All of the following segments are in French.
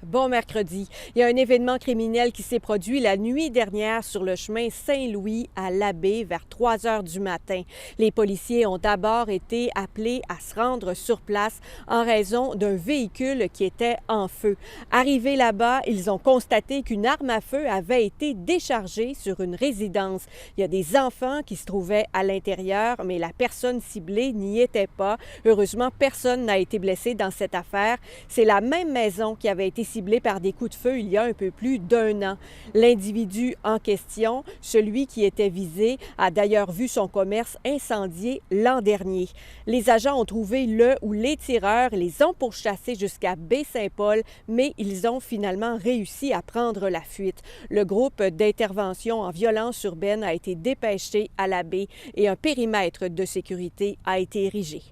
Bon mercredi. Il y a un événement criminel qui s'est produit la nuit dernière sur le chemin Saint-Louis à Labbé vers 3 heures du matin. Les policiers ont d'abord été appelés à se rendre sur place en raison d'un véhicule qui était en feu. Arrivés là-bas, ils ont constaté qu'une arme à feu avait été déchargée sur une résidence. Il y a des enfants qui se trouvaient à l'intérieur, mais la personne ciblée n'y était pas. Heureusement, personne n'a été blessé dans cette affaire. C'est la même maison qui avait été ciblé par des coups de feu il y a un peu plus d'1 an. L'individu en question, celui qui était visé, a d'ailleurs vu son commerce incendié l'an dernier. Les agents ont trouvé le ou les tireurs, les ont pourchassés jusqu'à Baie-Saint-Paul, mais ils ont finalement réussi à prendre la fuite. Le groupe d'intervention en violence urbaine a été dépêché à la baie et un périmètre de sécurité a été érigé.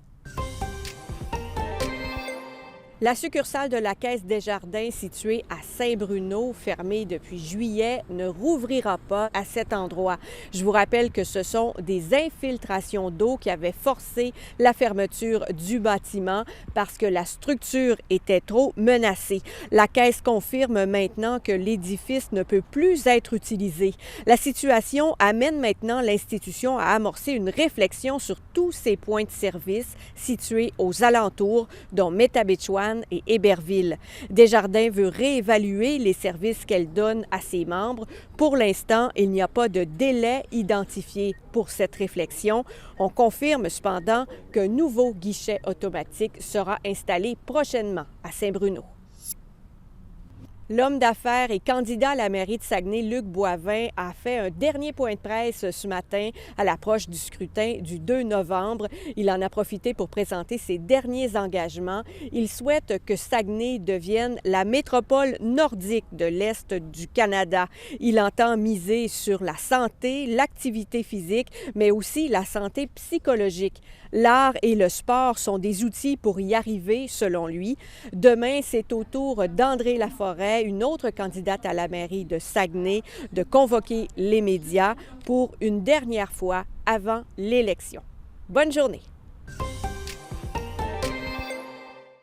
La succursale de la Caisse Desjardins, située à Saint-Bruno, fermée depuis juillet, ne rouvrira pas à cet endroit. Je vous rappelle que ce sont des infiltrations d'eau qui avaient forcé la fermeture du bâtiment parce que la structure était trop menacée. La Caisse confirme maintenant que l'édifice ne peut plus être utilisé. La situation amène maintenant l'institution à amorcer une réflexion sur tous ces points de service situés aux alentours, dont Métabetchouan et Héberville. Desjardins veut réévaluer les services qu'elle donne à ses membres. Pour l'instant, il n'y a pas de délai identifié pour cette réflexion. On confirme cependant qu'un nouveau guichet automatique sera installé prochainement à Saint-Bruno. L'homme d'affaires et candidat à la mairie de Saguenay, Luc Boivin, a fait un dernier point de presse ce matin à l'approche du scrutin du 2 novembre. Il en a profité pour présenter ses derniers engagements. Il souhaite que Saguenay devienne la métropole nordique de l'Est du Canada. Il entend miser sur la santé, l'activité physique, mais aussi la santé psychologique. L'art et le sport sont des outils pour y arriver, selon lui. Demain, c'est au tour d'André Laforêt, une autre candidate à la mairie de Saguenay, de convoquer les médias pour une dernière fois avant l'élection. Bonne journée.